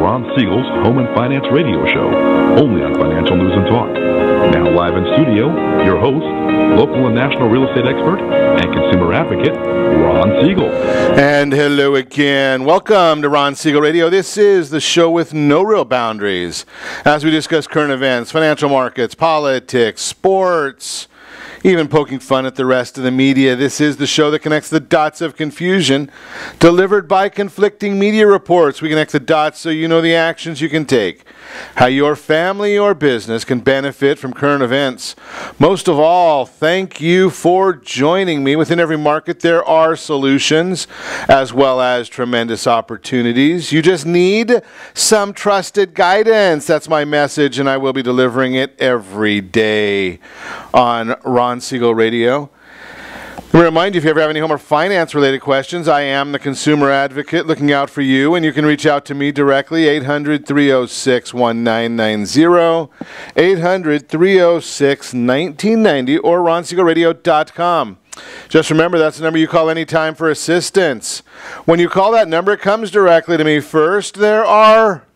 Ron Siegel's Home and Finance Radio Show, only on Financial News and Talk. Now live in studio, your host, local and national real estate expert and consumer advocate, Ron Siegel. And hello again. Welcome to Ron Siegel Radio. This is the show with no real boundaries as we discuss current events, financial markets, politics, sports, even poking fun at the rest of the media. This is the show that connects the dots of confusion delivered by conflicting media reports. We connect the dots so you know the actions you can take, how your family or business can benefit from current events. Most of all, thank you for joining me. Within every market, there are solutions as well as tremendous opportunities. You just need some trusted guidance. That's my message, and I will be delivering it every day on Ron Siegel Radio. Let me remind you, if you ever have any home or finance related questions, I am the consumer advocate looking out for you, and you can reach out to me directly, 800-306-1990, 800-306-1990, or ronsiegelradio.com. Just remember, that's the number you call anytime for assistance. When you call that number, it comes directly to me first. There are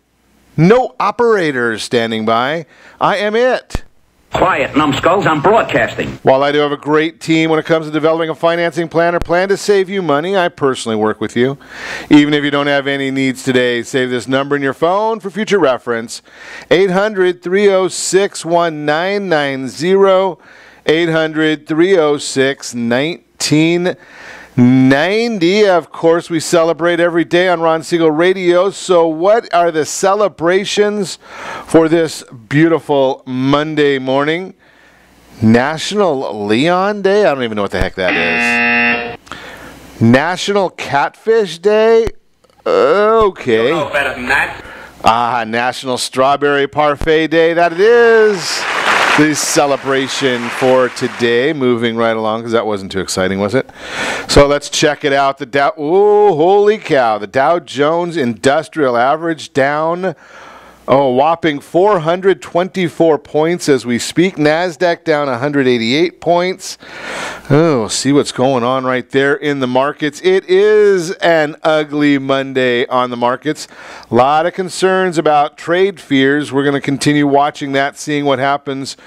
no operators standing by. I am it. Quiet, numbskulls, I'm broadcasting. While I do have a great team when it comes to developing a financing plan or plan to save you money, I personally work with you. Even if you don't have any needs today, save this number in your phone for future reference. 800-306-1990, 800-306-1990. Of course, we celebrate every day on Ron Siegel Radio. So what are the celebrations for this beautiful Monday morning? National Leon Day? I don't even know what the heck that is. National Catfish Day? Okay. You know better than that. National Strawberry Parfait Day. That it is. The celebration for today, moving right along, because that wasn't too exciting, was it? So let's check it out. The Dow, holy cow! The Dow Jones Industrial Average down a whopping 424 points as we speak. NASDAQ down 188 points. Oh, see what's going on right there in the markets. It is an ugly Monday on the markets. A lot of concerns about trade fears. We're going to continue watching that, seeing what happens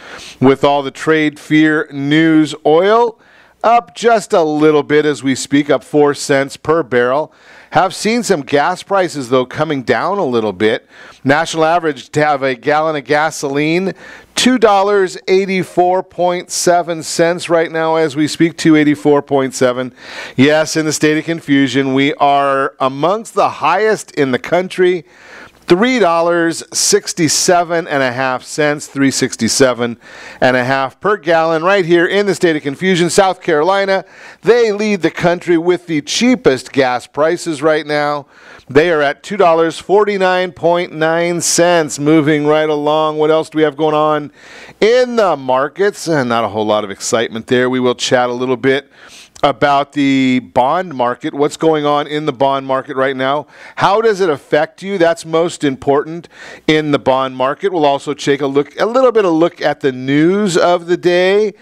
with all the trade fear news. Oil up just a little bit as we speak, up 4 cents per barrel. Have seen some gas prices, though, coming down a little bit. National average to have a gallon of gasoline, $2.84.7 right now as we speak, $2.84.7. Yes, in the state of confusion, we are amongst the highest in the country. $3.67.5, $3.67.5 per gallon right here in the state of confusion. South Carolina, they lead the country with the cheapest gas prices right now. They are at $2.49.9, moving right along. What else do we have going on in the markets? Not a whole lot of excitement there. We will chat a little bit about the bond market, what's going on in the bond market right now. How does it affect you? That's most important in the bond market. We'll also take a little bit of look at the news of the day.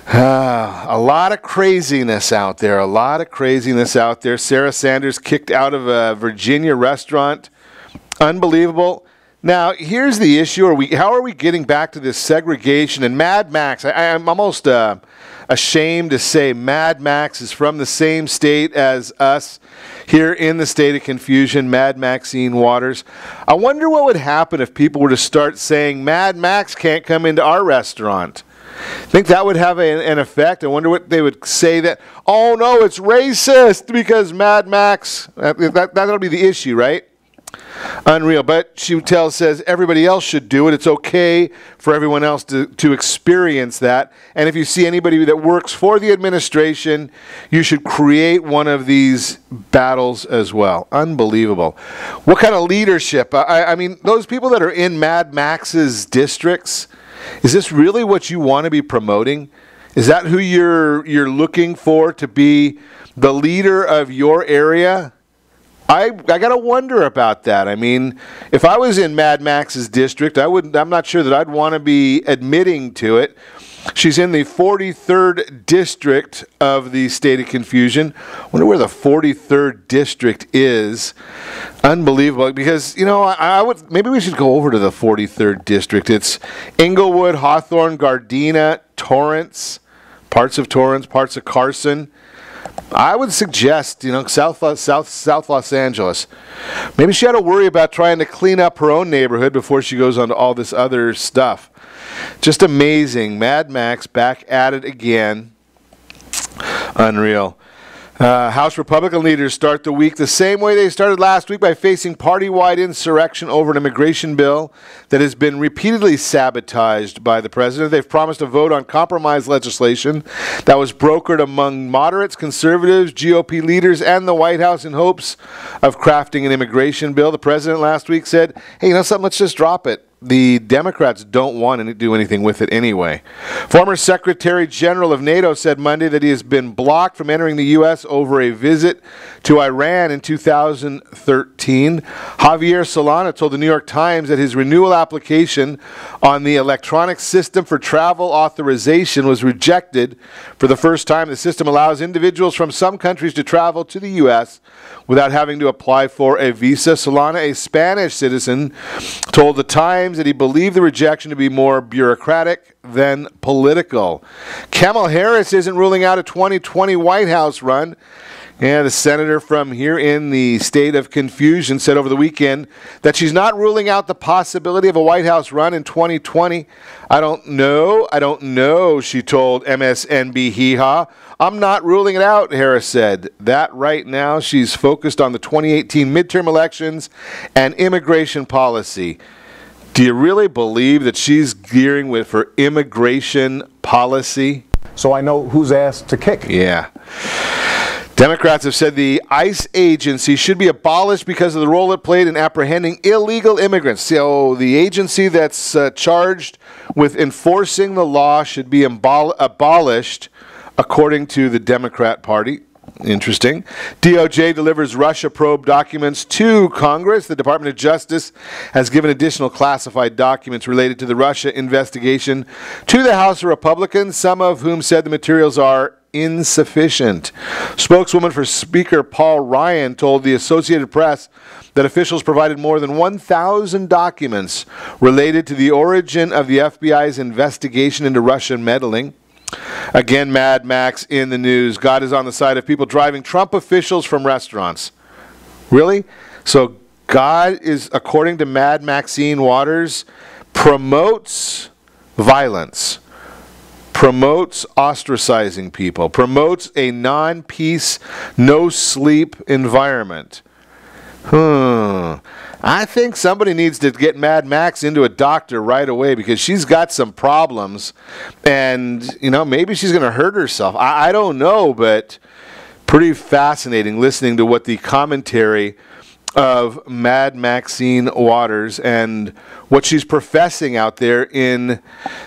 A lot of craziness out there. Sarah Sanders kicked out of a Virginia restaurant. Unbelievable. Now, here's the issue. How are we getting back to this segregation? And Mad Max, I'm almost ashamed to say Mad Max is from the same state as us here in the state of confusion, Mad Maxine Waters. I wonder what would happen if people were to start saying Mad Max can't come into our restaurant. I think that would have an effect. I wonder what they would say that, oh no, it's racist because Mad Max, that'll be the issue, right? Unreal. But Shutel says everybody else should do it. It's okay for everyone else to experience that. And if you see anybody that works for the administration, you should create one of these battles as well. Unbelievable. What kind of leadership? I mean, those people that are in Mad Max's districts, is this really what you want to be promoting? Is that who you're looking for to be the leader of your area? I got to wonder about that. I mean, if I was in Mad Max's district, I'm not sure that I'd want to be admitting to it. She's in the 43rd district of the state of confusion. Wonder where the 43rd district is. Unbelievable. Because, you know, I would, maybe we should go over to the 43rd district. It's Inglewood, Hawthorne, Gardena, Torrance, parts of Carson. I would suggest, you know, South Los Angeles. Maybe she had to worry about trying to clean up her own neighborhood before she goes on to all this other stuff. Just amazing. Mad Max back at it again. Unreal. House Republican leaders start the week the same way they started last week, by facing party-wide insurrection over an immigration bill that has been repeatedly sabotaged by the president. They've promised a vote on compromise legislation that was brokered among moderates, conservatives, GOP leaders, and the White House in hopes of crafting an immigration bill. The president last week said, hey, you know something, let's just drop it. The Democrats don't want to do anything with it anyway. Former Secretary General of NATO said Monday that he has been blocked from entering the U.S. over a visit to Iran in 2013. Javier Solana told the New York Times that his renewal application on the electronic system for travel authorization was rejected for the first time. The system allows individuals from some countries to travel to the U.S. without having to apply for a visa. Solana, a Spanish citizen, told the Times that he believed the rejection to be more bureaucratic than political. Kamala Harris isn't ruling out a 2020 White House run. Yeah, the senator from here in the state of confusion said over the weekend that she's not ruling out the possibility of a White House run in 2020. I don't know, she told MSNBC. Hee-haw. I'm not ruling it out, Harris said. That right now she's focused on the 2018 midterm elections and immigration policy. Do you really believe that she's gearing with for immigration policy? So I know whose ass to kick. Yeah. Democrats have said the ICE agency should be abolished because of the role it played in apprehending illegal immigrants. So the agency that's charged with enforcing the law should be abolished, according to the Democrat Party. Interesting. DOJ delivers Russia probe documents to Congress. The Department of Justice has given additional classified documents related to the Russia investigation to the House of Republicans, some of whom said the materials are insufficient. Spokeswoman for Speaker Paul Ryan told the Associated Press that officials provided more than 1,000 documents related to the origin of the FBI's investigation into Russian meddling. Again, Mad Max in the news. God is on the side of people driving Trump officials from restaurants. Really? So God is, according to Mad Maxine Waters, promotes violence, promotes ostracizing people, promotes a non-peace, no-sleep environment. I think somebody needs to get Mad Max into a doctor right away, because she's got some problems, and, you know, maybe she's going to hurt herself. I don't know, but pretty fascinating listening to what the commentary of Mad Maxine Waters and what she's professing out there in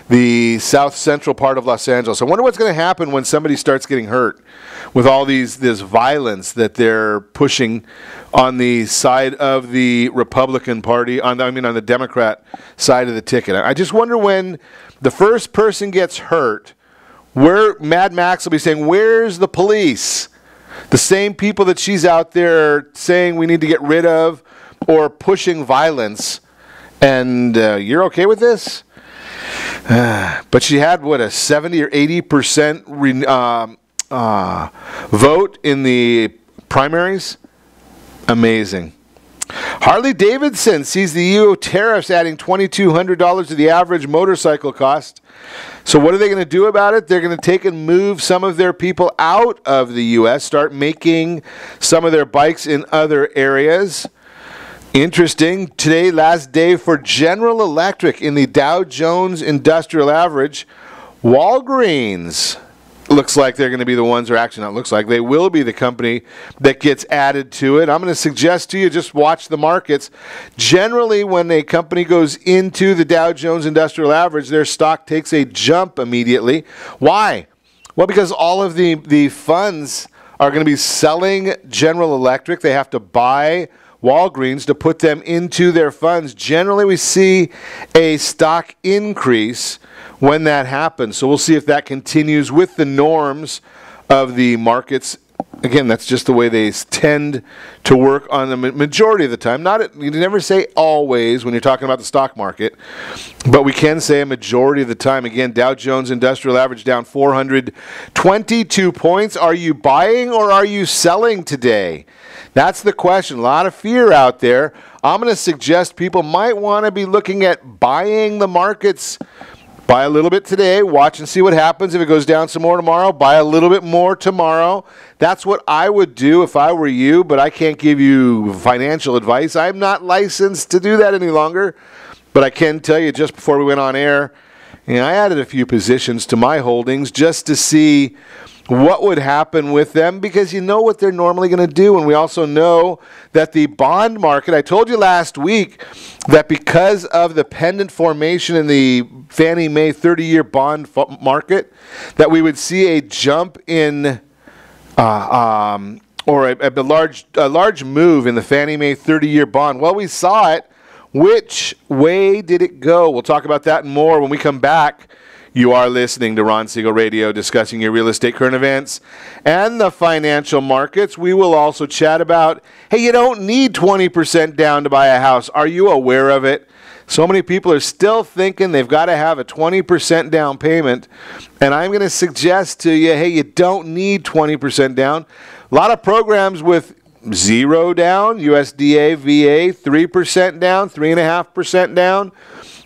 the south central part of Los Angeles. I wonder what's going to happen when somebody starts getting hurt with all this violence that they're pushing on the side of the Republican Party, on the Democrat side of the ticket. I just wonder when the first person gets hurt, where Mad Max will be saying, where's the police? The same people that she's out there saying we need to get rid of or pushing violence. And you're okay with this? But she had, what, a 70 or 80% vote in the primaries? Amazing. Harley Davidson sees the EU tariffs adding $2,200 to the average motorcycle cost. So what are they going to do about it? They're going to take and move some of their people out of the U.S., start making some of their bikes in other areas. Interesting. Today, last day for General Electric in the Dow Jones Industrial Average. Walgreens looks like they're going to be the ones, or actually not looks like, they will be the company that gets added to it. I'm going to suggest to you, just watch the markets. Generally, when a company goes into the Dow Jones Industrial Average, their stock takes a jump immediately. Why? Well, because all of the funds are going to be selling General Electric. They have to buy Walgreens to put them into their funds. Generally, we see a stock increase when that happens. So we'll see if that continues with the norms of the markets. Again, that's just the way they tend to work on the majority of the time. You never say always when you're talking about the stock market, but we can say a majority of the time. Again, Dow Jones Industrial Average down 422 points. Are you buying or are you selling today? That's the question. A lot of fear out there. I'm going to suggest people might want to be looking at buying the markets. Buy a little bit today, watch and see what happens. If it goes down some more tomorrow, buy a little bit more tomorrow. That's what I would do if I were you, but I can't give you financial advice. I'm not licensed to do that any longer, but I can tell you just before we went on air, I added a few positions to my holdings just to see what would happen with them, because you know what they're normally going to do. And we also know that the bond market, I told you last week that because of the pendant formation in the Fannie Mae 30-year bond market, that we would see a jump in or a large move in the Fannie Mae 30-year bond. Well, we saw it. Which way did it go? We'll talk about that and more when we come back. You are listening to Ron Siegel Radio, discussing your real estate current events and the financial markets. We will also chat about, hey, you don't need 20% down to buy a house. Are you aware of it? So many people are still thinking they've got to have a 20% down payment. And I'm going to suggest to you, hey, you don't need 20% down. A lot of programs with 0 down, USDA, VA, 3% down, 3.5% down.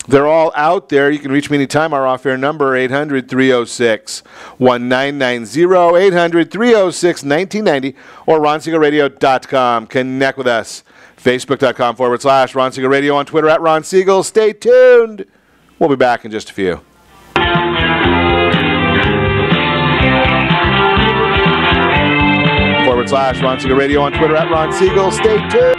They're all out there. You can reach me anytime. Our off-air number, 800-306-1990, 800-306-1990, or ronsiegelradio.com. Connect with us. Facebook.com/Ron Siegel Radio, on Twitter @Ron Siegel. Stay tuned. We'll be back in just a few. /Ron Siegel Radio, on Twitter @Ron Siegel. Stay tuned.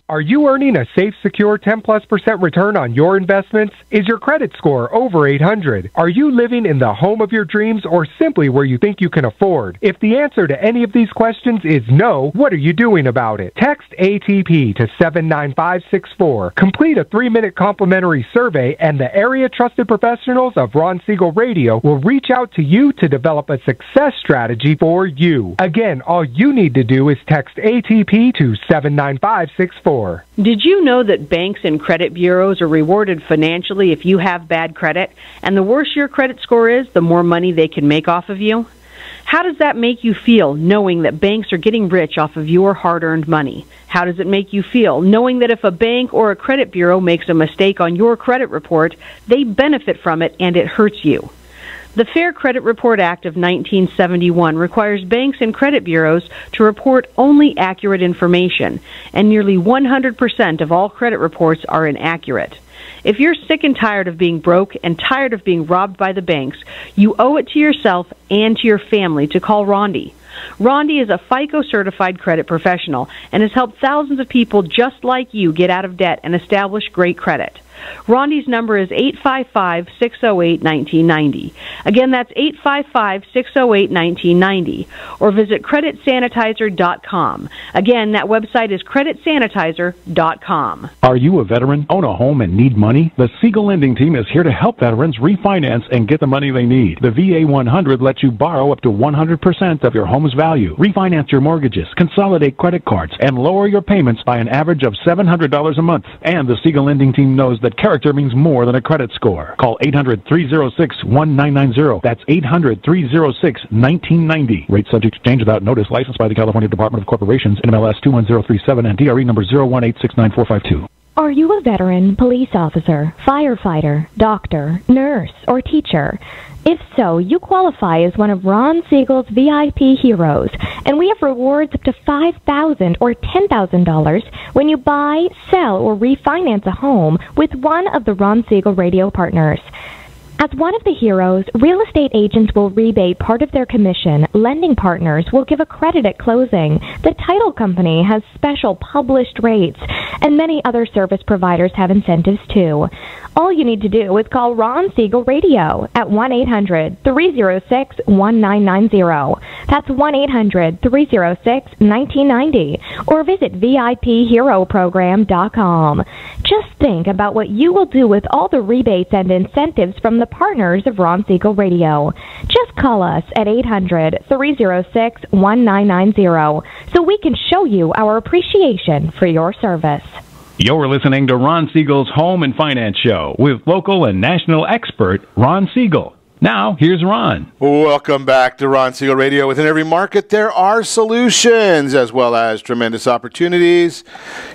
Are you earning a safe, secure 10+% return on your investments? Is your credit score over 800? Are you living in the home of your dreams or simply where you think you can afford? If the answer to any of these questions is no, what are you doing about it? Text ATP to 79564. Complete a 3-minute complimentary survey, and the area trusted professionals of Ron Siegel Radio will reach out to you to develop a success strategy for you. Again, all you need to do is text ATP to 79564. Did you know that banks and credit bureaus are rewarded financially if you have bad credit? And the worse your credit score is, the more money they can make off of you? How does that make you feel, knowing that banks are getting rich off of your hard-earned money? How does it make you feel, knowing that if a bank or a credit bureau makes a mistake on your credit report, they benefit from it and it hurts you? The Fair Credit Report Act of 1971 requires banks and credit bureaus to report only accurate information, and nearly 100% of all credit reports are inaccurate. If you're sick and tired of being broke and tired of being robbed by the banks, you owe it to yourself and to your family to call Rondi. Rondi is a FICO-certified credit professional and has helped thousands of people just like you get out of debt and establish great credit. Rondi's number is 855-608-1990. Again, that's 855-608-1990. Or visit creditsanitizer.com. Again, that website is creditsanitizer.com. Are you a veteran, own a home, and need money? The Siegel Lending Team is here to help veterans refinance and get the money they need. The VA 100 lets you borrow up to 100% of your home's value, refinance your mortgages, consolidate credit cards, and lower your payments by an average of $700 a month. And the Siegel Lending Team knows that character means more than a credit score. Call 800-306-1990. That's 800-306-1990. Rate subject to change without notice. Licensed by the California Department of Corporations, NMLS 21037, and DRE number 018694452. Are you a veteran, police officer, firefighter, doctor, nurse, or teacher? If so, you qualify as one of Ron Siegel's VIP heroes, and we have rewards up to $5,000 or $10,000 when you buy, sell, or refinance a home with one of the Ron Siegel radio partners. As one of the heroes, real estate agents will rebate part of their commission, lending partners will give a credit at closing, the title company has special published rates, and many other service providers have incentives too. All you need to do is call Ron Siegel Radio at 1-800-306-1990. That's 1-800-306-1990. Or visit VIPHeroProgram.com. Just think about what you will do with all the rebates and incentives from the partners of Ron Siegel Radio. Just call us at 800-306-1990 so we can show you our appreciation for your service. You're listening to Ron Siegel's Home and Finance Show with local and national expert Ron Siegel. Now, here's Ron. Welcome back to Ron Siegel Radio. Within every market, there are solutions as well as tremendous opportunities.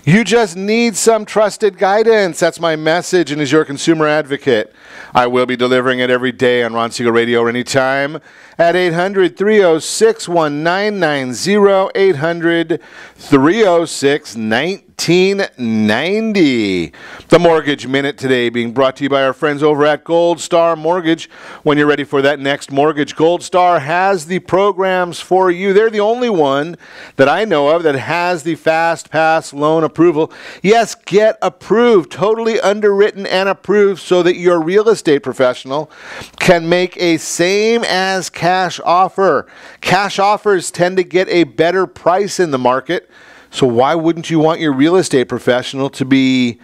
You just need some trusted guidance. That's my message, and as your consumer advocate, I will be delivering it every day on Ron Siegel Radio or anytime at 800-306-1990, 800-306-1990. The Mortgage Minute today being brought to you by our friends over at Gold Star Mortgage. When you're ready for that next mortgage, Gold Star has the programs for you. They're the only one that I know of that has the Fast Pass loan approval. Yes, get approved, totally underwritten and approved so that your real estate professional can make a same as cash offer. Cash offers tend to get a better price in the market. So why wouldn't you want your real estate professional to be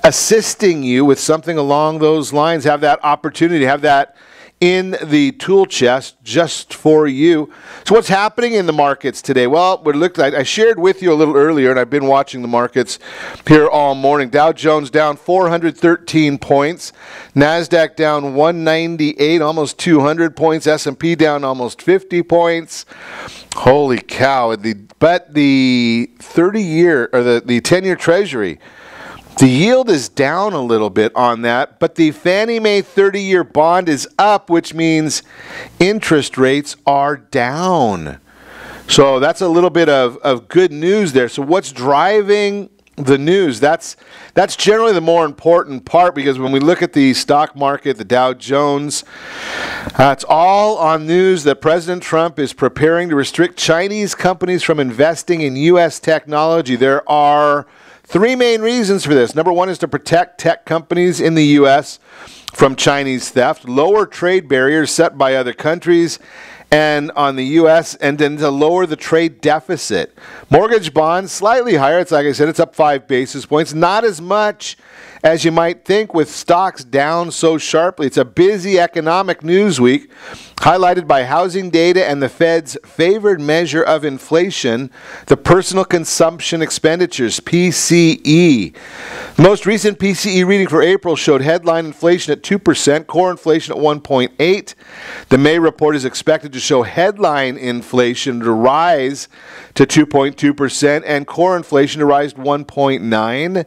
assisting you with something along those lines? Have that opportunity, have that in the tool chest just for you. So what's happening in the markets today? Well, I shared with you a little earlier, and I've been watching the markets here all morning. Dow Jones down 413 points. NASDAQ down 198, almost 200 points. S&P down almost 50 points. Holy cow. But the 30-year, or the 10-year Treasury, the yield is down a little bit on that, but the Fannie Mae 30-year bond is up, which means interest rates are down. So that's a little bit of good news there. So what's driving the news? That's generally the more important part, because when we look at the stock market, the Dow Jones, it's all on news that President Trump is preparing to restrict Chinese companies from investing in U.S. technology. There are three main reasons for this. Number one is to protect tech companies in the U.S. from Chinese theft, lower trade barriers set by other countries and on the U.S., and then to lower the trade deficit. Mortgage bonds, slightly higher. It's like I said, it's up 5 basis points. Not as much as you might think with stocks down so sharply. It's a busy economic news week, highlighted by housing data and the Fed's favored measure of inflation, the Personal Consumption Expenditures, PCE. The most recent PCE reading for April showed headline inflation at 2%, core inflation at 1.8%. The May report is expected to show headline inflation to rise to 2.2% and core inflation to rise to 1.9%.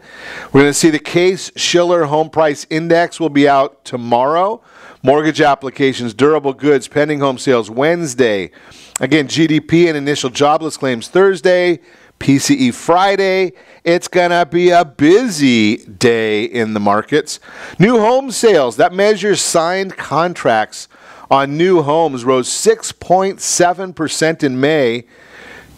We're going to see the Case-Shiller Home Price Index will be out tomorrow. Mortgage applications, durable goods, pending home sales Wednesday. Again, GDP and initial jobless claims Thursday. PCE Friday. It's going to be a busy day in the markets. New home sales, that measures signed contracts on new homes, rose 6.7% in May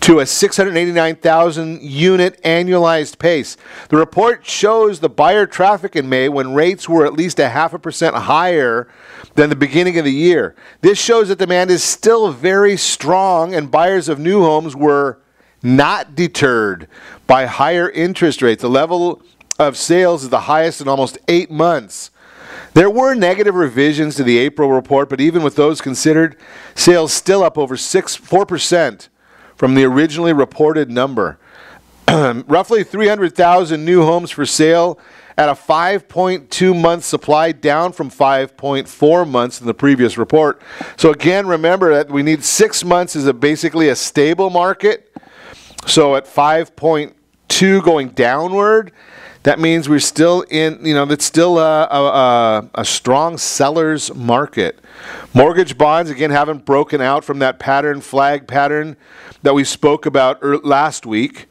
to a 689,000 unit annualized pace. The report shows the buyer traffic in May when rates were at least 0.5% higher than the beginning of the year. This shows that demand is still very strong, and buyers of new homes were not deterred by higher interest rates. The level of sales is the highest in almost 8 months. There were negative revisions to the April report, but even with those considered, sales still up over 4% from the originally reported number. Roughly 300,000 new homes for sale at a 5.2 month supply, down from 5.4 months in the previous report. So again, remember that we need 6 months as basically a stable market. So at 5.2 going downward, that means we're still in, that's still a strong seller's market. Mortgage bonds, again, haven't broken out from that flag pattern that we spoke about last week.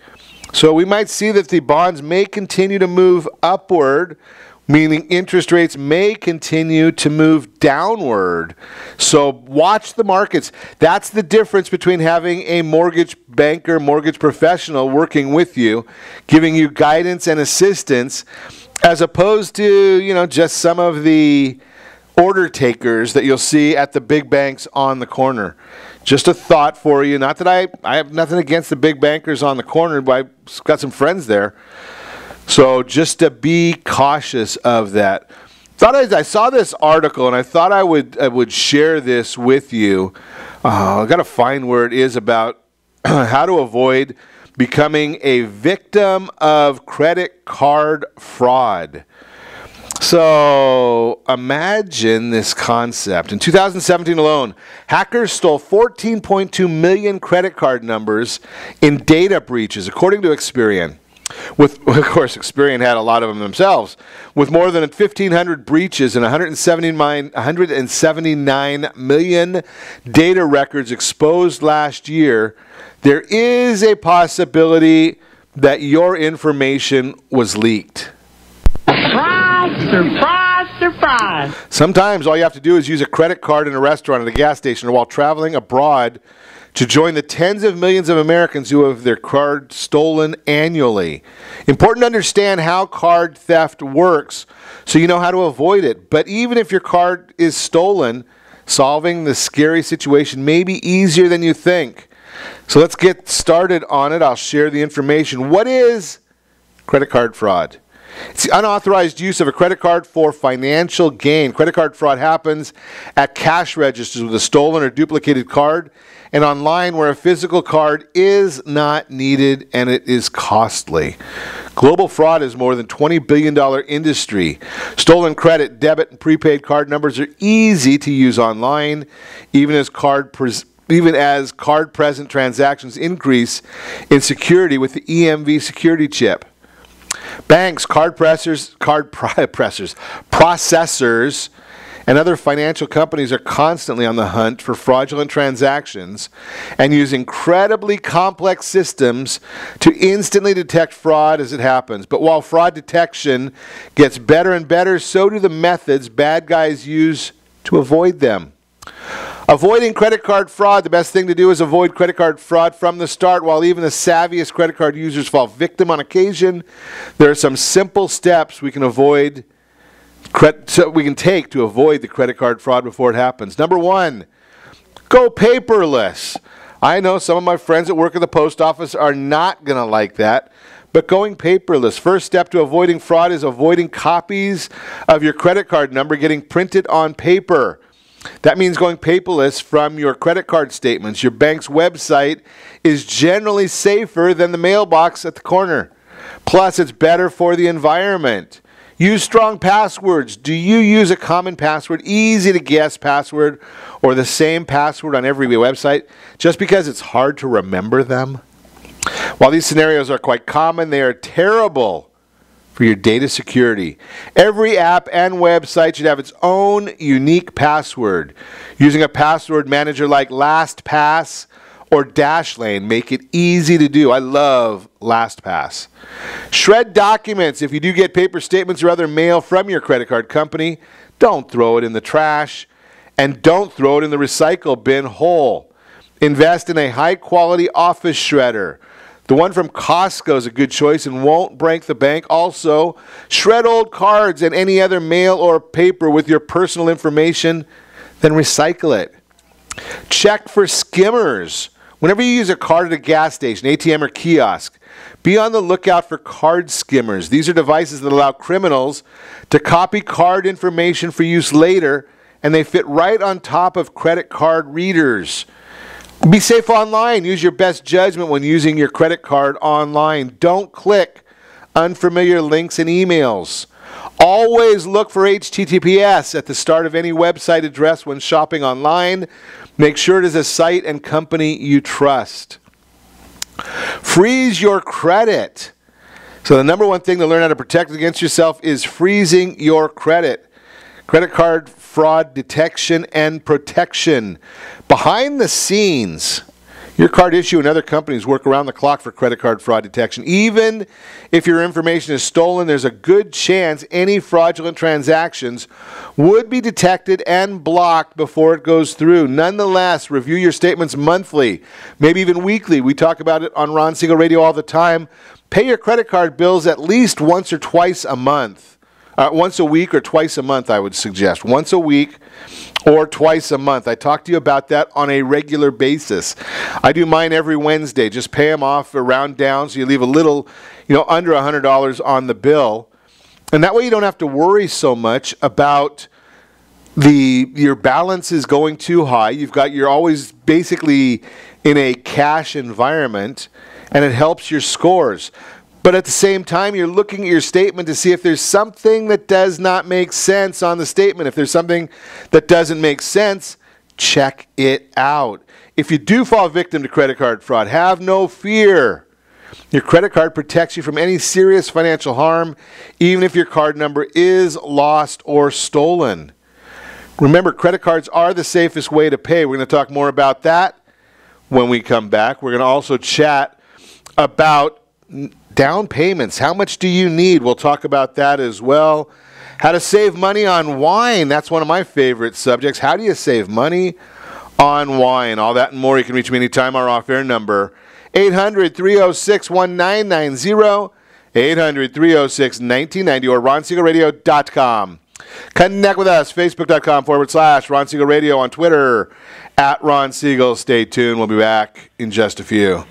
So we might see that the bonds may continue to move upward meaning interest rates may continue to move downward. So watch the markets. That's the difference between having a mortgage banker, mortgage professional working with you, giving you guidance and assistance, as opposed to, just some of the order takers that you'll see at the big banks on the corner. Just a thought for you. Not that I have nothing against the big bankers on the corner, but I've got some friends there. So just to be cautious of that. I saw this article and I thought I would share this with you. I've got to find where it is about how to avoid becoming a victim of credit card fraud. So imagine this concept. In 2017 alone, hackers stole 14.2 million credit card numbers in data breaches, according to Experian. Of course, Experian had a lot of them themselves. With more than 1,500 breaches and 179 million data records exposed last year, there is a possibility that your information was leaked. Surprise, surprise. Sometimes all you have to do is use a credit card in a restaurant, at a gas station, or while traveling abroad to join the tens of millions of Americans who have their card stolen annually. Important to understand how card theft works so you know how to avoid it. But even if your card is stolen, solving the scary situation may be easier than you think. So let's get started on it. I'll share the information. What is credit card fraud? It's the unauthorized use of a credit card for financial gain. Credit card fraud happens at cash registers with a stolen or duplicated card, and online where a physical card is not needed and it is costly. Global fraud is more than $20 billion industry. Stolen credit, debit, and prepaid card numbers are easy to use online, even as card present transactions increase in security with the EMV security chip. Banks, processors, and other financial companies are constantly on the hunt for fraudulent transactions and use incredibly complex systems to instantly detect fraud as it happens. But while fraud detection gets better and better, so do the methods bad guys use to avoid them. Avoiding credit card fraud, the best thing to do is avoid credit card fraud from the start. While even the savviest credit card users fall victim on occasion, there are some simple steps we can take to avoid the credit card fraud before it happens. Number one, go paperless. I know some of my friends that work at the post office are not going to like that, but going paperless. First step to avoiding fraud is avoiding copies of your credit card number getting printed on paper. That means going paperless from your credit card statements. Your bank's website is generally safer than the mailbox at the corner. Plus, it's better for the environment. Use strong passwords. Do you use a common password, easy to guess password, or the same password on every website just because it's hard to remember them? While these scenarios are quite common, they are terrible for your data security. Every app and website should have its own unique password. Using a password manager like LastPass or Dashlane make it easy to do. I love LastPass. Shred documents. If you do get paper statements or other mail from your credit card company, don't throw it in the trash and don't throw it in the recycle bin hole. Invest in a high-quality office shredder. The one from Costco is a good choice and won't break the bank. Also, shred old cards and any other mail or paper with your personal information, then recycle it. Check for skimmers. Whenever you use a card at a gas station, ATM, or kiosk, be on the lookout for card skimmers. These are devices that allow criminals to copy card information for use later, and they fit right on top of credit card readers. Be safe online. Use your best judgment when using your credit card online. Don't click unfamiliar links and emails. Always look for HTTPS at the start of any website address when shopping online. Make sure it is a site and company you trust. Freeze your credit. So the number one thing to learn how to protect against yourself is freezing your credit. Credit card fraud detection and protection. Behind the scenes, Your card issue and other companies work around the clock for credit card fraud detection. Even if your information is stolen, there's a good chance any fraudulent transactions would be detected and blocked before it goes through. Nonetheless, review your statements monthly, maybe even weekly. We talk about it on Ron Siegel Radio all the time. Pay your credit card bills at least once or twice a month. Once a week or twice a month, I would suggest. Once a week or twice a month. I talk to you about that on a regular basis. I do mine every Wednesday. Just pay them off or round down so you leave a little, under $100 on the bill. And that way you don't have to worry so much about your balance is going too high. You're always basically in a cash environment, and it helps your scores. But at the same time, you're looking at your statement to see if there's something that does not make sense on the statement. If there's something that doesn't make sense, check it out. If you do fall victim to credit card fraud, have no fear. Your credit card protects you from any serious financial harm, even if your card number is lost or stolen. Remember, credit cards are the safest way to pay. We're going to talk more about that when we come back. We're going to also chat about down payments. How much do you need? We'll talk about that as well. How to save money on wine. That's one of my favorite subjects. How do you save money on wine? All that and more. You can reach me anytime. Our off-air number, 800-306-1990, 800-306-1990, or RonSiegelRadio.com. Connect with us, Facebook.com/Ron Siegel Radio, on Twitter, @Ron Siegel. Stay tuned. We'll be back in just a few.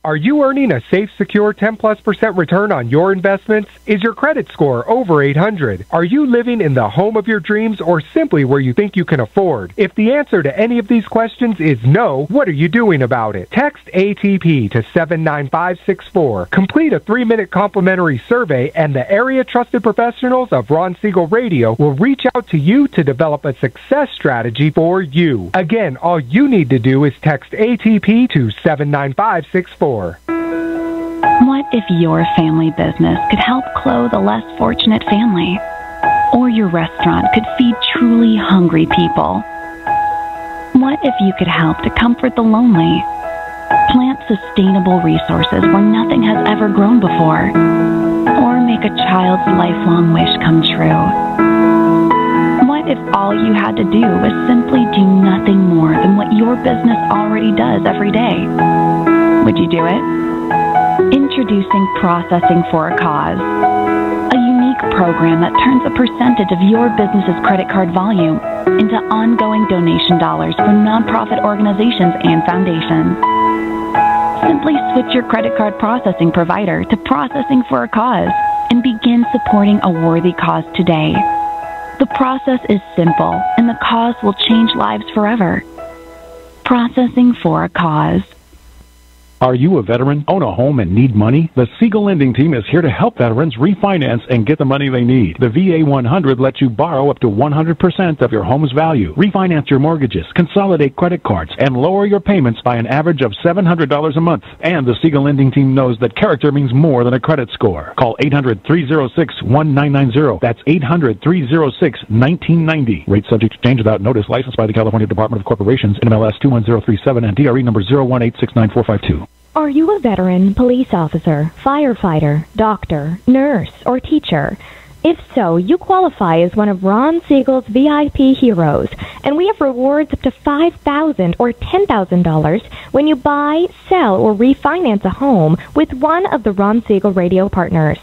Are you earning a safe, secure 10+% return on your investments? Is your credit score over 800? Are you living in the home of your dreams or simply where you think you can afford? If the answer to any of these questions is no, what are you doing about it? Text ATP to 79564. Complete a 3-minute complimentary survey, and the area trusted professionals of Ron Siegel Radio will reach out to you to develop a success strategy for you. Again, all you need to do is text ATP to 79564. What if your family business could help clothe a less fortunate family? Or your restaurant could feed truly hungry people? What if you could help to comfort the lonely? Plant sustainable resources where nothing has ever grown before? Or make a child's lifelong wish come true? What if all you had to do was simply do nothing more than what your business already does every day? Would you do it? Introducing Processing for a Cause, a unique program that turns a percentage of your business's credit card volume into ongoing donation dollars for nonprofit organizations and foundations. Simply switch your credit card processing provider to Processing for a Cause and begin supporting a worthy cause today. The process is simple, and the cause will change lives forever. Processing for a Cause. Are you a veteran, own a home, and need money? The Siegel Lending Team is here to help veterans refinance and get the money they need. The VA 100 lets you borrow up to 100% of your home's value, refinance your mortgages, consolidate credit cards, and lower your payments by an average of $700 a month. And the Siegel Lending Team knows that character means more than a credit score. Call 800-306-1990. That's 800-306-1990. Rate subject to change without notice. Licensed by the California Department of Corporations, NMLS 21037, and DRE number 018694452. Are you a veteran, police officer, firefighter, doctor, nurse, or teacher? If so, you qualify as one of Ron Siegel's VIP heroes, and we have rewards up to $5,000 or $10,000 when you buy, sell, or refinance a home with one of the Ron Siegel Radio partners.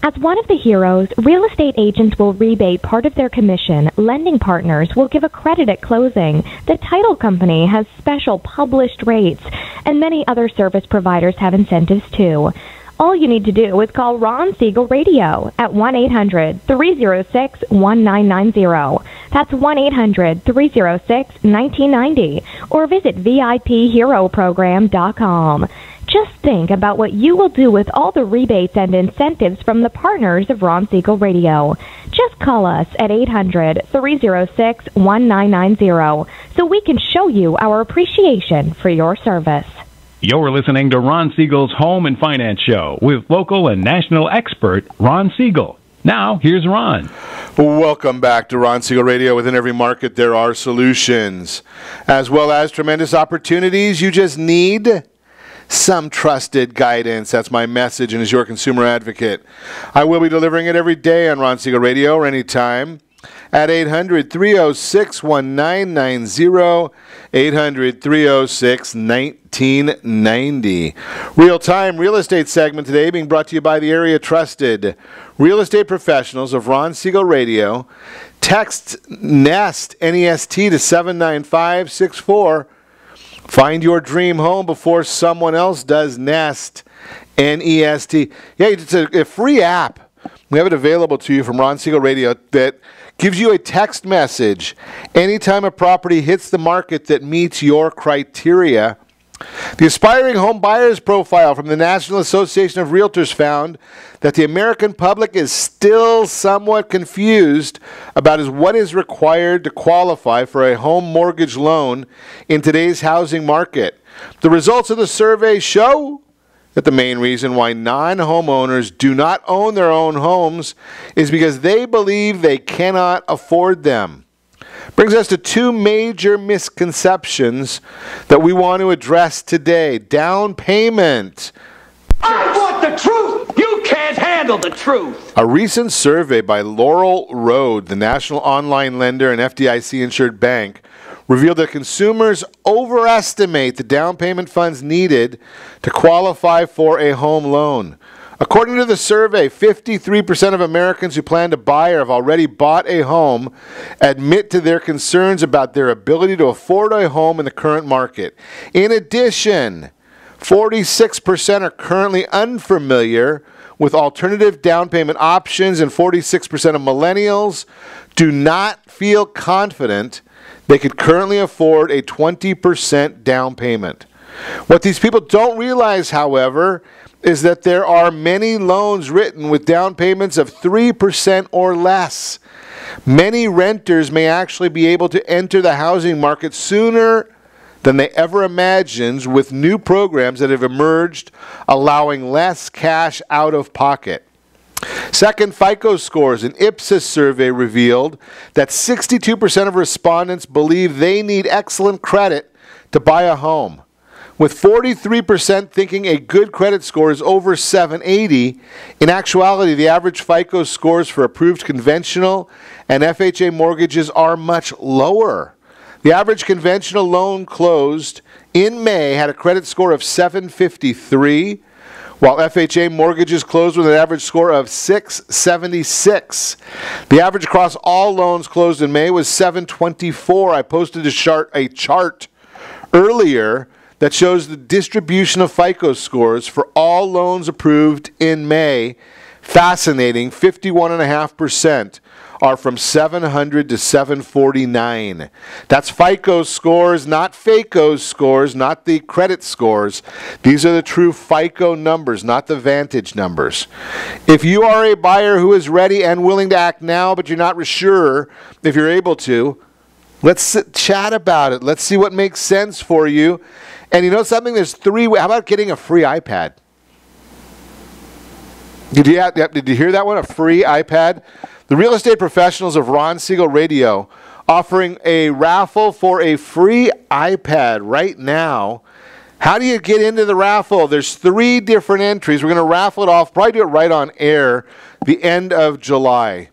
As one of the heroes, real estate agents will rebate part of their commission. Lending partners will give a credit at closing. The title company has special published rates, and many other service providers have incentives too. All you need to do is call Ron Siegel Radio at 1-800-306-1990. That's 1-800-306-1990. Or visit VIPHeroProgram.com. Just think about what you will do with all the rebates and incentives from the partners of Ron Siegel Radio. Just call us at 800-306-1990 so we can show you our appreciation for your service. You're listening to Ron Siegel's Home and Finance Show with local and national expert Ron Siegel. Now, here's Ron. Welcome back to Ron Siegel Radio. Within every market, there are solutions, as well as tremendous opportunities. You just need some trusted guidance. That's my message, and as your consumer advocate, I will be delivering it every day on Ron Siegel Radio or anytime at 800-306-1990, 800-306-1990. Real-time real estate segment today being brought to you by the area trusted real estate professionals of Ron Siegel Radio. Text NEST, N-E-S-T, to 79564. Find your dream home before someone else does. Nest, N-E-S-T. Yeah, it's a free app. We have it available to you from Ron Siegel Radio that gives you a text message anytime a property hits the market that meets your criteria. The Aspiring Home Buyers Profile from the National Association of Realtors found that the American public is still somewhat confused about what is required to qualify for a home mortgage loan in today's housing market. The results of the survey show that the main reason why non-homeowners do not own their own homes is because they believe they cannot afford them. Brings us to two major misconceptions that we want to address today. Down payment. I want the truth! You can't handle the truth! A recent survey by Laurel Road, the national online lender and FDIC-insured bank, revealed that consumers overestimate the down payment funds needed to qualify for a home loan. According to the survey, 53% of Americans who plan to buy or have already bought a home admit to their concerns about their ability to afford a home in the current market. In addition, 46% are currently unfamiliar with alternative down payment options, and 46% of millennials do not feel confident they could currently afford a 20% down payment. What these people don't realize, however, is that there are many loans written with down payments of 3% or less. Many renters may actually be able to enter the housing market sooner than they ever imagined with new programs that have emerged allowing less cash out of pocket. Second, FICO scores. An Ipsos survey revealed that 62% of respondents believe they need excellent credit to buy a home, with 43% thinking a good credit score is over 780. In actuality, the average FICO scores for approved conventional and FHA mortgages are much lower. The average conventional loan closed in May had a credit score of 753, while FHA mortgages closed with an average score of 676. The average across all loans closed in May was 724. I posted a chart earlier that shows the distribution of FICO scores for all loans approved in May. Fascinating, 51.5% are from 700 to 749. That's FICO scores, not FACO scores, not the credit scores. These are the true FICO numbers, not the Vantage numbers. If you are a buyer who is ready and willing to act now, but you're not sure if you're able to, let's chat about it. Let's see what makes sense for you. And you know something? There's how about getting a free iPad? Did you hear that one? A free iPad? The real estate professionals of Ron Siegel Radio offering a raffle for a free iPad right now. How do you get into the raffle? There's 3 different entries. We're going to raffle it off, probably do it right on air, the end of July.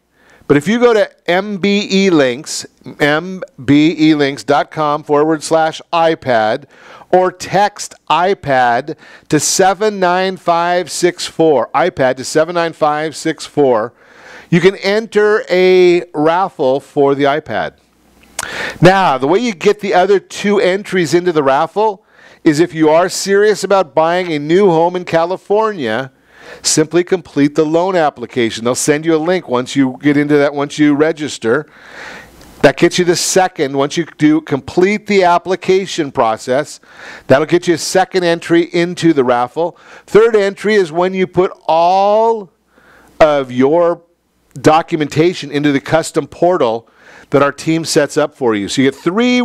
But if you go to mbelinks.com/iPad, or text iPad to 79564, iPad to 79564, you can enter a raffle for the iPad. Now, the way you get the other 2 entries into the raffle is if you are serious about buying a new home in California, simply complete the loan application. They'll send you a link once you get into that, once you register. That gets you the second. Once you complete the application process, that'll get you a second entry into the raffle. Third entry is when you put all of your documentation into the custom portal that our team sets up for you. So you get three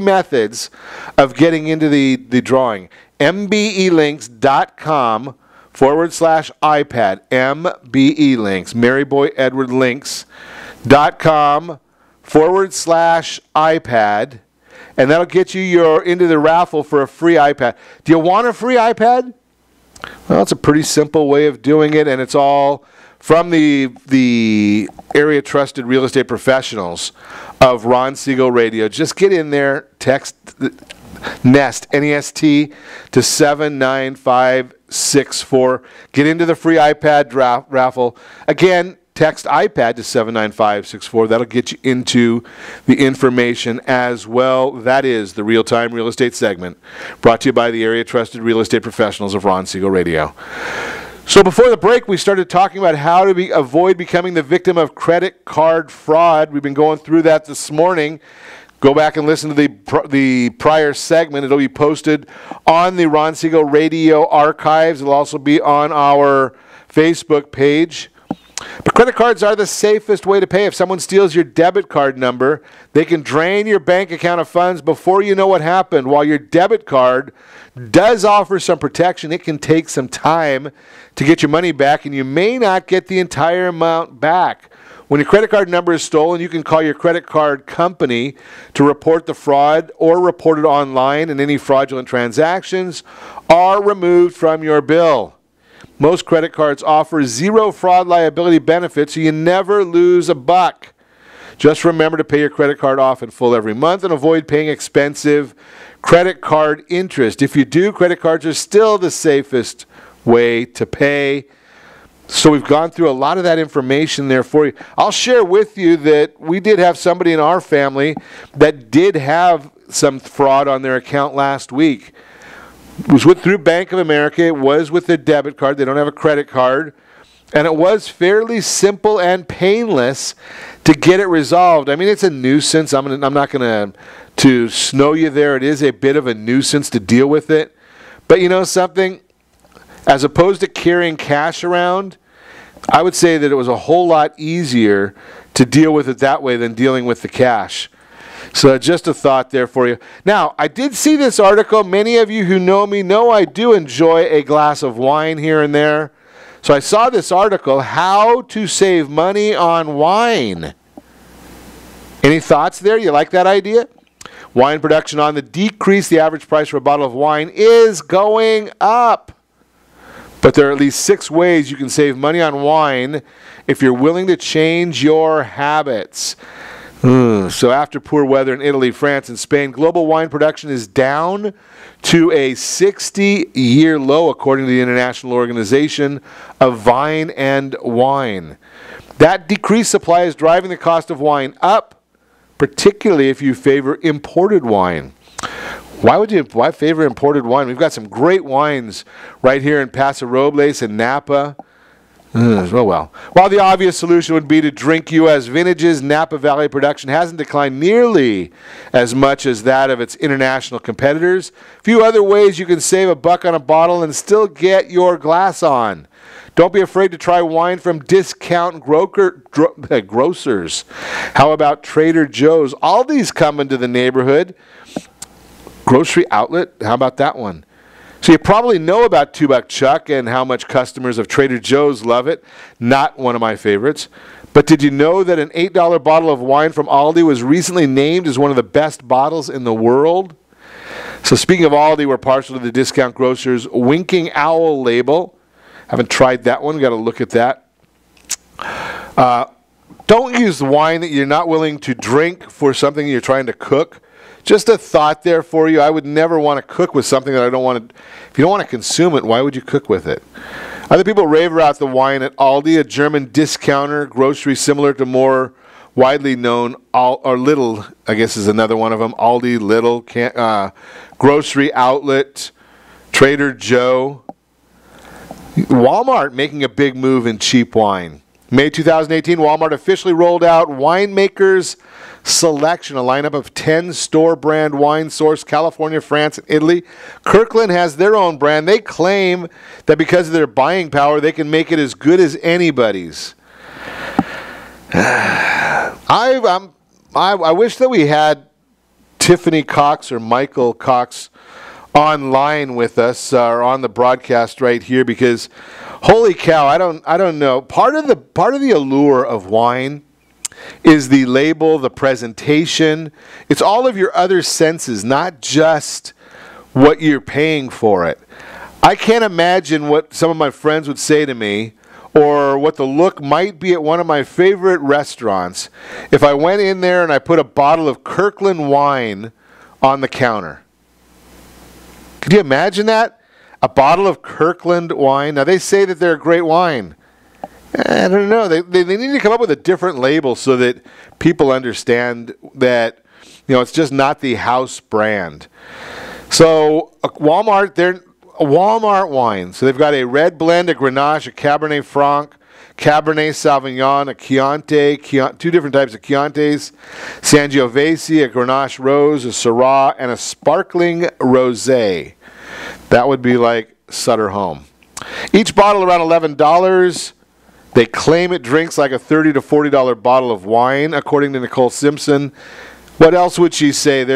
methods of getting into the drawing. mbelinks.com/iPad. mbelinks, Mary Boy Edward links.com/iPad. And that'll get you into the raffle for a free iPad. Do you want a free iPad? Well, it's a pretty simple way of doing it, and it's all from the area trusted real estate professionals of Ron Siegel Radio. Just get in there, text NEST, N-E-S-T, to 79564. Get into the free iPad raffle. Again, text iPad to 79564. That'll get you into the information as well. That is the Real-Time Real Estate segment, brought to you by the area trusted real estate professionals of Ron Siegel Radio. So before the break, we started talking about how to avoid becoming the victim of credit card fraud. We've been going through that this morning. Go back and listen to the prior segment. It'll be posted on the Ron Siegel Radio archives. It'll also be on our Facebook page. But credit cards are the safest way to pay. If someone steals your debit card number, they can drain your bank account of funds before you know what happened. While your debit card does offer some protection, it can take some time to get your money back, and you may not get the entire amount back. When your credit card number is stolen, you can call your credit card company to report the fraud or report it online, and any fraudulent transactions are removed from your bill. Most credit cards offer zero fraud liability benefits, so you never lose a buck. Just remember to pay your credit card off in full every month and avoid paying expensive credit card interest. If you do, credit cards are still the safest way to pay. So we've gone through a lot of that information there for you. I'll share with you that we did have somebody in our family that did have some fraud on their account last week. It was through Bank of America. It was with their debit card. They don't have a credit card. And it was fairly simple and painless to get it resolved. I mean, it's a nuisance. I'm not going to snow you there. It is a bit of a nuisance to deal with it. But you know something? As opposed to carrying cash around, I would say that it was a whole lot easier to deal with it that way than dealing with the cash. So just a thought there for you. Now, I did see this article. Many of you who know me know I do enjoy a glass of wine here and there. So I saw this article, How to Save Money on Wine. Any thoughts there? You like that idea? Wine production on the decrease. The average price for a bottle of wine is going up. But there are at least 6 ways you can save money on wine if you're willing to change your habits. So after poor weather in Italy, France, and Spain, global wine production is down to a 60-year low, according to the International Organization of Vine and Wine. That decreased supply is driving the cost of wine up, particularly if you favor imported wine. Why favor imported wine? We've got some great wines right here in Paso Robles and Napa. Oh well. While the obvious solution would be to drink U.S. vintages, Napa Valley production hasn't declined nearly as much as that of its international competitors. A few other ways you can save a buck on a bottle and still get your glass on. Don't be afraid to try wine from discount grocers. How about Trader Joe's? Aldi's coming to the neighborhood. Grocery outlet, how about that one? So you probably know about 2 Buck Chuck and how much customers of Trader Joe's love it. Not one of my favorites. But did you know that an $8 bottle of wine from Aldi was recently named as one of the best bottles in the world? So speaking of Aldi, we're partial to the discount grocer's Winking Owl label. Haven't tried that one. Got to look at that. Don't use wine that you're not willing to drink for something you're trying to cook. Just a thought there for you. I would never want to cook with something that I don't want to. If you don't want to consume it, why would you cook with it? Other people rave about the wine at Aldi, a German discounter grocery similar to more widely known, or Lidl, I guess is another one of them. Aldi, Lidl, grocery outlet, Trader Joe. Walmart making a big move in cheap wine. May 2018, Walmart officially rolled out Winemaker's Selection, a lineup of 10 store brand wine sourced California, France, and Italy. Kirkland has their own brand. They claim that because of their buying power, they can make it as good as anybody's. I wish that we had Tiffany Cox or Michael Cox online with us or on the broadcast right here, because holy cow, I don't know. Part of the allure of wine is the label, the presentation. It's all of your other senses, not just what you're paying for it. I can't imagine what some of my friends would say to me, or what the look might be at one of my favorite restaurants if I went in there and I put a bottle of Kirkland wine on the counter. Could you imagine that? A bottle of Kirkland wine. Now, they say that they're a great wine. I don't know. They need to come up with a different label so that people understand that, it's just not the house brand. So, Walmart, they're a Walmart wine. So they've got a red blend, a Grenache, a Cabernet Franc, Cabernet Sauvignon, a Chianti, two different types of Chiantis, Sangiovese, a Grenache Rose, a Syrah, and a sparkling Rosé. That would be like Sutter Home. Each bottle around $11. They claim it drinks like a $30 to $40 bottle of wine, according to Nicole Simpson. What else would she say?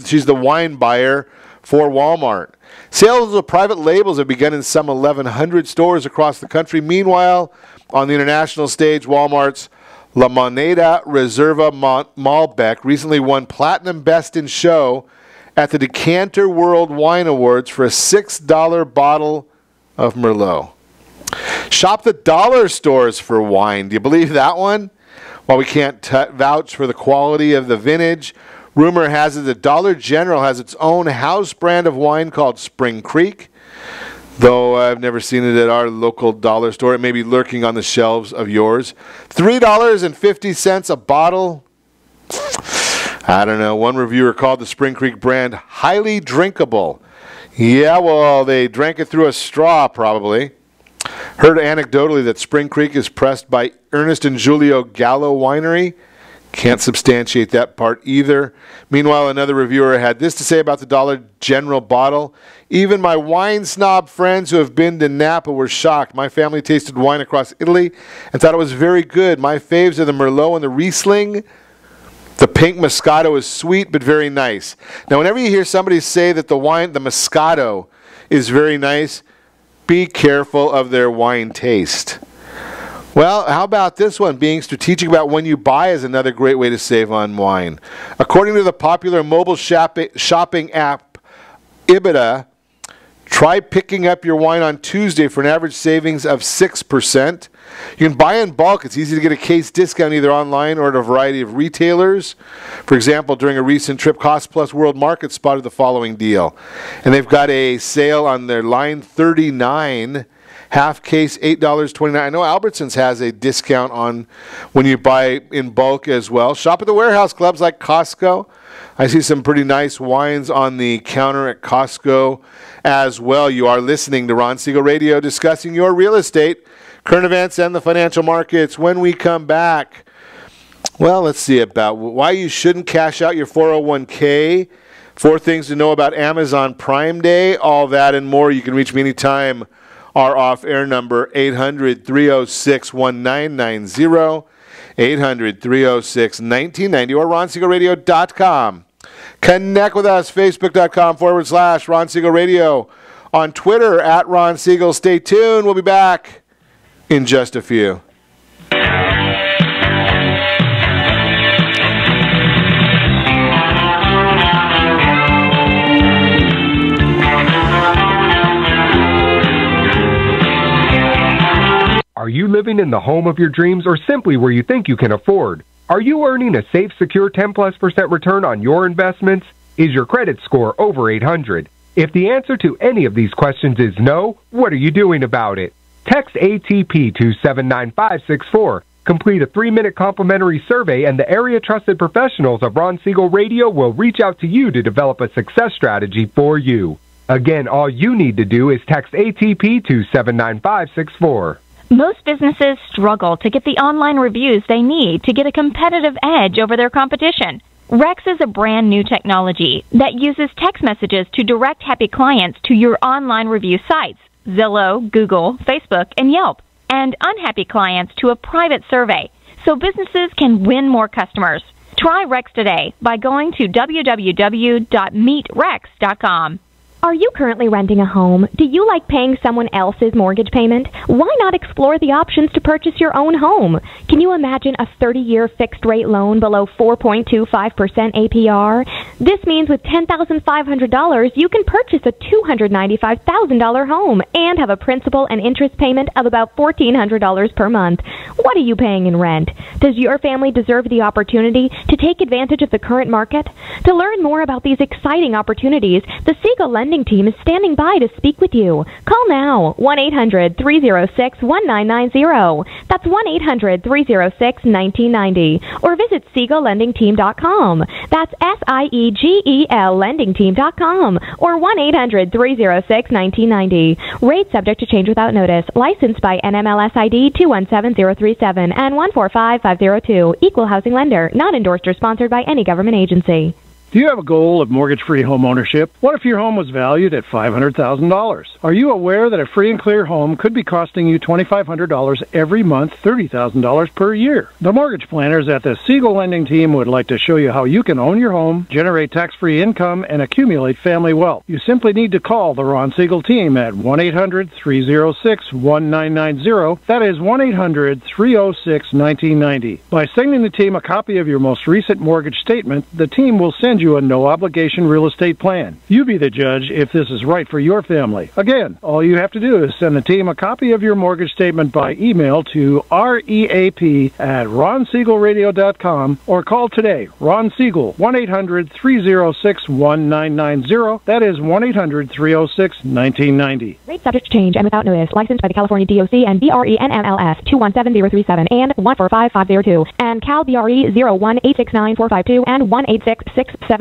She's the wine buyer for Walmart. Sales of private labels have begun in some 1,100 stores across the country. Meanwhile, on the international stage, Walmart's La Moneda Reserva Malbec recently won Platinum Best in Show at the Decanter World Wine Awards for a $6 bottle of Merlot. Shop the dollar stores for wine. Do you believe that one? While we can't vouch for the quality of the vintage, rumor has it that Dollar General has its own house brand of wine called Spring Creek. Though I've never seen it at our local dollar store. It may be lurking on the shelves of yours. $3.50 a bottle. I don't know. One reviewer called the Spring Creek brand highly drinkable. Yeah, well, they drank it through a straw, probably. Heard anecdotally that Spring Creek is pressed by Ernest and Julio Gallo Winery. Can't substantiate that part either. Meanwhile, another reviewer had this to say about the Dollar General bottle. Even my wine snob friends who have been to Napa were shocked. My family tasted wine across Italy and thought it was very good. My faves are the Merlot and the Riesling. The pink Moscato is sweet but very nice. Now, whenever you hear somebody say that the Moscato is very nice, be careful of their wine taste. Well, how about this one? Being strategic about when you buy is another great way to save on wine. According to the popular mobile shopping app Ibida, try picking up your wine on Tuesday for an average savings of 6%. You can buy in bulk. It's easy to get a case discount either online or at a variety of retailers. For example, during a recent trip, Cost Plus World Market spotted the following deal. And they've got a sale on their line 39, half case, $8.29. I know Albertsons has a discount on when you buy in bulk as well. Shop at the warehouse clubs like Costco. I see some pretty nice wines on the counter at Costco as well. You are listening to Ron Siegel Radio, discussing your real estate, current events, and the financial markets. When we come back, well, let's see about why you shouldn't cash out your 401k, 4 things to know about Amazon Prime Day, all that and more. You can reach me anytime. Our off-air number, 800-306-1990, 800-306-1990, or RonSiegelRadio.com. Connect with us, Facebook.com/Ron Siegel Radio. On Twitter, at Ron Siegel. Stay tuned. We'll be back in just a few. Are you living in the home of your dreams or simply where you think you can afford? Are you earning a safe, secure 10+% return on your investments? Is your credit score over 800? If the answer to any of these questions is no, what are you doing about it? Text ATP to 79564. Complete a 3-minute complimentary survey and the area trusted professionals of Ron Siegel Radio will reach out to you to develop a success strategy for you. Again, all you need to do is text ATP to 79564. Most businesses struggle to get the online reviews they need to get a competitive edge over their competition. Rex is a brand new technology that uses text messages to direct happy clients to your online review sites, Zillow, Google, Facebook, and Yelp, and unhappy clients to a private survey, so businesses can win more customers. Try Rex today by going to www.meetrex.com. Are you currently renting a home? Do you like paying someone else's mortgage payment? Why not explore the options to purchase your own home? Can you imagine a 30-year fixed-rate loan below 4.25% APR? This means with $10,500, you can purchase a $295,000 home and have a principal and interest payment of about $1,400 per month. What are you paying in rent? Does your family deserve the opportunity to take advantage of the current market? To learn more about these exciting opportunities, the Siegel Lending Team is standing by to speak with you. Call now, 1-800-306-1990. That's 1-800-306-1990. Or visit SiegelLendingTeam.com. That's SIEGEL LendingTeam.com. Or 1-800-306-1990. Rate subject to change without notice. Licensed by NMLS ID 217037 and 145502. Equal housing lender. Not endorsed or sponsored by any government agency. Do you have a goal of mortgage-free home ownership? What if your home was valued at $500,000? Are you aware that a free and clear home could be costing you $2,500 every month, $30,000 per year? The mortgage planners at the Siegel Lending Team would like to show you how you can own your home, generate tax-free income, and accumulate family wealth. You simply need to call the Ron Siegel Team at 1-800-306-1990. That is 1-800-306-1990. By sending the team a copy of your most recent mortgage statement, the team will send you a no-obligation real estate plan. You be the judge if this is right for your family. Again, all you have to do is send the team a copy of your mortgage statement by email to reap@ronsiegelradio.com or call today. Ron Siegel, 1-800-306-1990. That is 1-800-306-1990. Rate subject to change and without notice. Licensed by the California DOC and BRENMLS 217037 and 145502 and Cal BRE 0186945 and 1866775.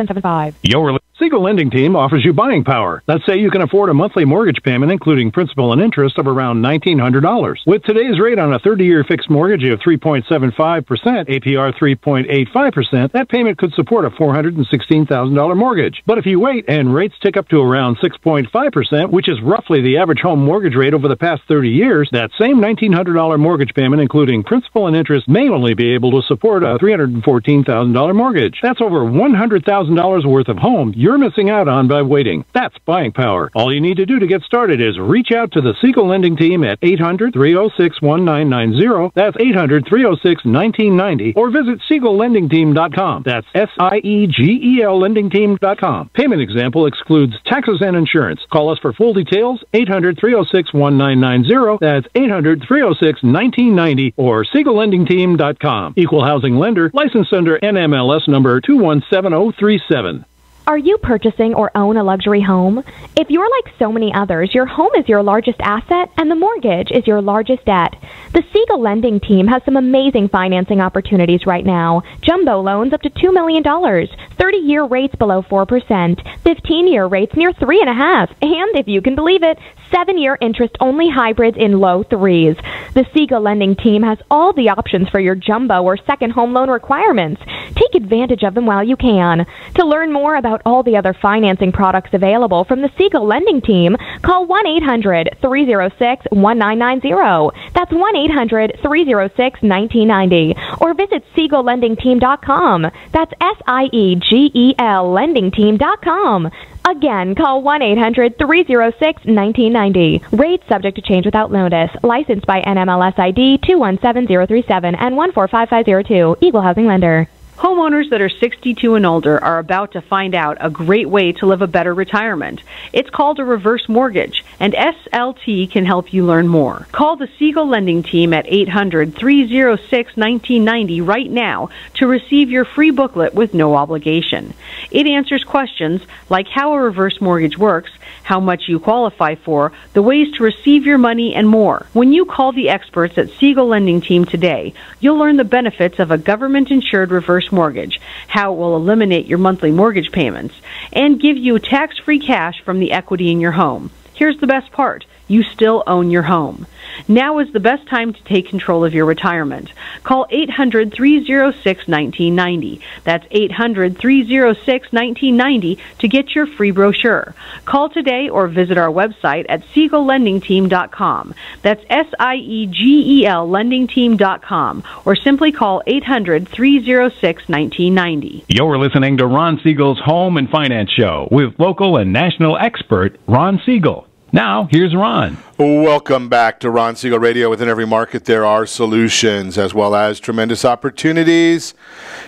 Your Siegel Lending Team offers you buying power. Let's say you can afford a monthly mortgage payment, including principal and interest, of around $1,900. With today's rate on a 30-year fixed mortgage of 3.75%, APR 3.85%, that payment could support a $416,000 mortgage. But if you wait and rates tick up to around 6.5%, which is roughly the average home mortgage rate over the past 30 years, that same $1,900 mortgage payment, including principal and interest, may only be able to support a $314,000 mortgage. That's over $100,000 worth of home you're missing out on by waiting. That's buying power. All you need to do to get started is reach out to the Siegel Lending Team at 800-306-1990. That's 800-306-1990. Or visit SiegelLendingTeam.com. That's SIEGEL LendingTeam.com. Payment example excludes taxes and insurance. Call us for full details, 800-306-1990. That's 800-306-1990 or SiegelLendingTeam.com. Equal housing lender, licensed under NMLS number 217037. Are you purchasing or own a luxury home? If you're like so many others, your home is your largest asset and the mortgage is your largest debt. The Siegel Lending Team has some amazing financing opportunities right now. Jumbo loans up to $2 million, 30-year rates below 4%, 15-year rates near 3.5%, and if you can believe it, 7-year interest-only hybrids in low 3s. The Siegel Lending Team has all the options for your jumbo or second home loan requirements. Take advantage of them while you can. To learn more about all the other financing products available from the Siegel Lending Team, call 1-800-306-1990. That's 1-800-306-1990. Or visit SiegelLendingTeam.com. That's SIEGEL LendingTeam.com. Again, call 1-800-306-1990. Rates subject to change without notice. Licensed by NMLS ID 217037 and 145502. Equal housing lender. Homeowners that are 62 and older are about to find out a great way to live a better retirement. It's called a reverse mortgage, and SLT can help you learn more. Call the Siegel Lending Team at 800-306-1990 right now to receive your free booklet with no obligation. It answers questions like how a reverse mortgage works, how much you qualify for, the ways to receive your money, and more. When you call the experts at Siegel Lending Team today, you'll learn the benefits of a government-insured reverse mortgage, how it will eliminate your monthly mortgage payments, and give you tax-free cash from the equity in your home. Here's the best part. You still own your home. Now is the best time to take control of your retirement. Call 800-306-1990. That's 800-306-1990 to get your free brochure. Call today or visit our website at SiegelLendingTeam.com. That's SIEGEL LendingTeam.com, or simply call 800-306-1990. You're listening to Ron Siegel's Home and Finance Show with local and national expert Ron Siegel. Now, here's Ron. Welcome back to Ron Siegel Radio. Within every market, there are solutions as well as tremendous opportunities.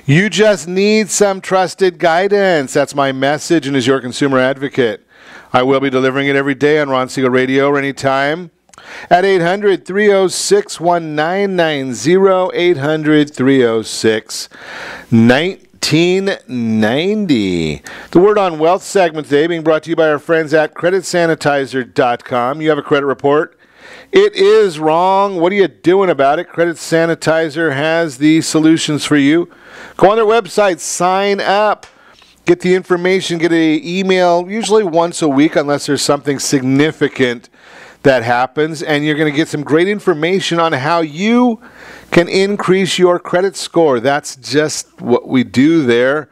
You just need some trusted guidance. That's my message, and as your consumer advocate, I will be delivering it every day on Ron Siegel Radio or anytime at 800-306-1990, 800-306-1990. The Word on Wealth segment today being brought to you by our friends at creditsanitizer.com. You have a credit report. It is wrong. What are you doing about it? Credit Sanitizer has the solutions for you. Go on their website, sign up. Get the information, get an email, usually once a week unless there's something significant that happens, and you're going to get some great information on how you can increase your credit score. That's just what we do there.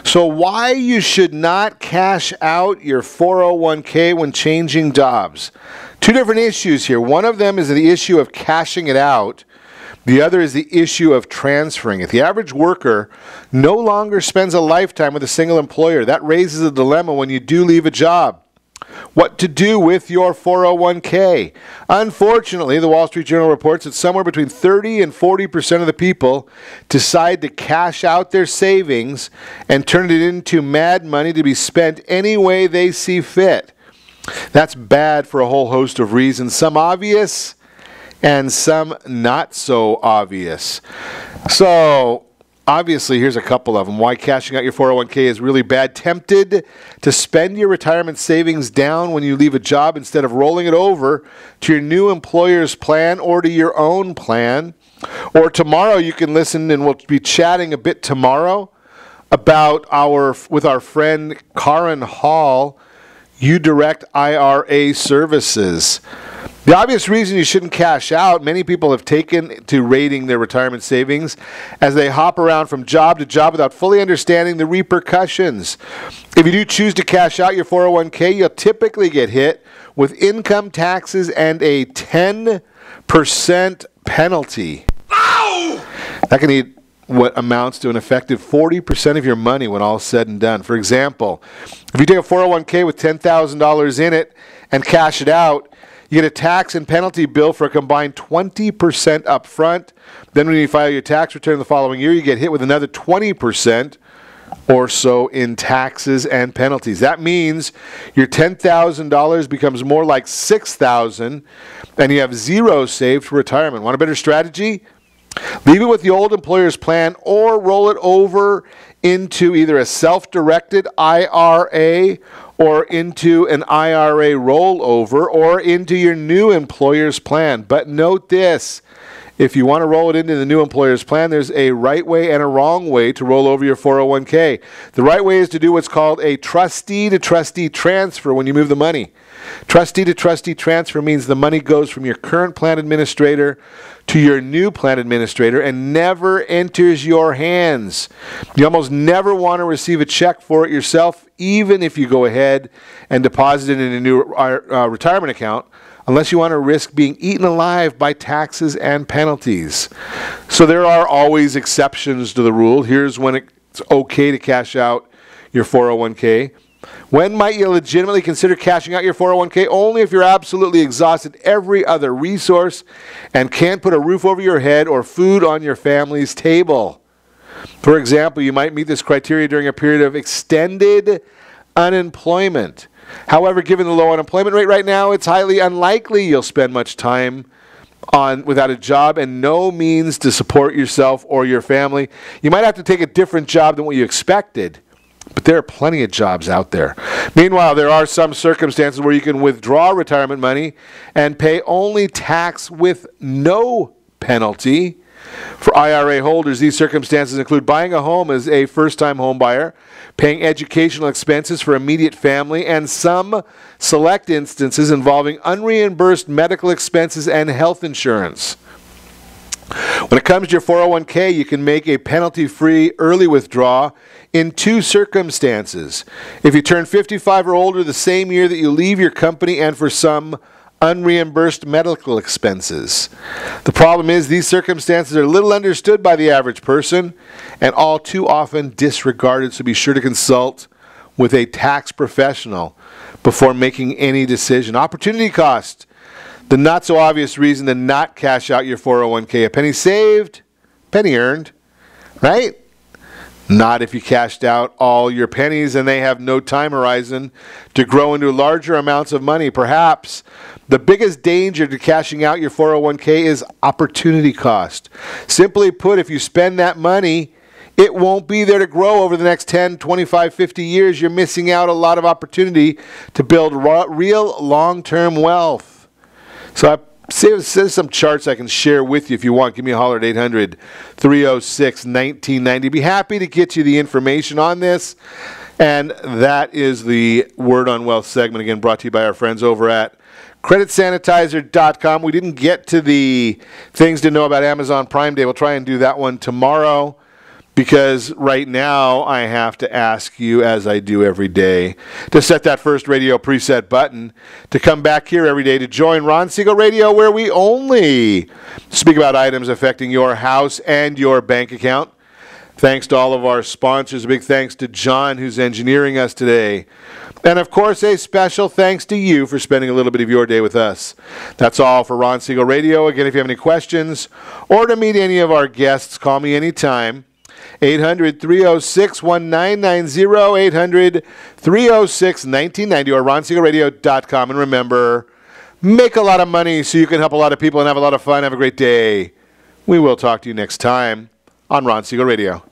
So why you should not cash out your 401k when changing jobs. Two different issues here. One of them is the issue of cashing it out. The other is the issue of transferring it. The average worker no longer spends a lifetime with a single employer. That raises a dilemma when you do leave a job. What to do with your 401k? Unfortunately, the Wall Street Journal reports that somewhere between 30 and 40% of the people decide to cash out their savings and turn it into mad money to be spent any way they see fit. That's bad for a whole host of reasons, some obvious and some not so obvious. So, obviously, here's a couple of them. Why cashing out your 401k is really bad. Tempted to spend your retirement savings down when you leave a job instead of rolling it over to your new employer's plan or to your own plan. Or tomorrow you can listen, and we'll be chatting a bit tomorrow about with our friend Karen Hall, UDirect IRA Services. The obvious reason you shouldn't cash out, many people have taken to raiding their retirement savings as they hop around from job to job without fully understanding the repercussions. If you do choose to cash out your 401k, you'll typically get hit with income taxes and a 10% penalty. Ow! That can eat what amounts to an effective 40% of your money when all is said and done. For example, if you take a 401k with $10,000 in it and cash it out, you get a tax and penalty bill for a combined 20% up front. Then when you file your tax return the following year, you get hit with another 20% or so in taxes and penalties. That means your $10,000 becomes more like $6,000, and you have zero saved for retirement. Want a better strategy? Leave it with the old employer's plan or roll it over into either a self-directed IRA or into an IRA rollover or into your new employer's plan. But note this, if you want to roll it into the new employer's plan, there's a right way and a wrong way to roll over your 401k. The right way is to do what's called a trustee-to-trustee transfer when you move the money. Trustee-to-trustee transfer means the money goes from your current plan administrator to your new plan administrator and never enters your hands. You almost never want to receive a check for it yourself, even if you go ahead and deposit it in a new retirement account, unless you want to risk being eaten alive by taxes and penalties. So there are always exceptions to the rule. Here's when it's okay to cash out your 401k. When might you legitimately consider cashing out your 401k? Only if you're absolutely exhausted every other resource and can't put a roof over your head or food on your family's table. For example, you might meet this criteria during a period of extended unemployment. However, given the low unemployment rate right now, it's highly unlikely you'll spend much time without a job and no means to support yourself or your family. You might have to take a different job than what you expected, but there are plenty of jobs out there. Meanwhile, there are some circumstances where you can withdraw retirement money and pay only tax with no penalty. For IRA holders, these circumstances include buying a home as a first-time home buyer, paying educational expenses for immediate family, and some select instances involving unreimbursed medical expenses and health insurance. When it comes to your 401k, you can make a penalty-free early withdrawal in 2 circumstances. If you turn 55 or older the same year that you leave your company, and for some unreimbursed medical expenses. The problem is these circumstances are little understood by the average person and all too often disregarded, so be sure to consult with a tax professional before making any decision. Opportunity cost, the not so obvious reason to not cash out your 401k. A penny saved, penny earned, right? Not if you cashed out all your pennies and they have no time horizon to grow into larger amounts of money. Perhaps the biggest danger to cashing out your 401k is opportunity cost. Simply put, if you spend that money, it won't be there to grow over the next 10, 25, 50 years. You're missing out a lot of opportunity to build real long-term wealth. So there's some charts I can share with you if you want. Give me a holler at 800-306-1990. Be happy to get you the information on this. And that is the Word on Wealth segment, again, brought to you by our friends over at creditsanitizer.com. We didn't get to the things to know about Amazon Prime Day. We'll try and do that one tomorrow, because right now I have to ask you, as I do every day, to set that first radio preset button, to come back here every day to join Ron Siegel Radio, where we only speak about items affecting your house and your bank account. Thanks to all of our sponsors. A big thanks to John, who's engineering us today. And, of course, a special thanks to you for spending a little bit of your day with us. That's all for Ron Siegel Radio. Again, if you have any questions or to meet any of our guests, call me anytime. 800-306-1990, 800-306-1990, or ronsiegelradio.com. And remember, make a lot of money so you can help a lot of people and have a lot of fun. Have a great day. We will talk to you next time on Ron Siegel Radio.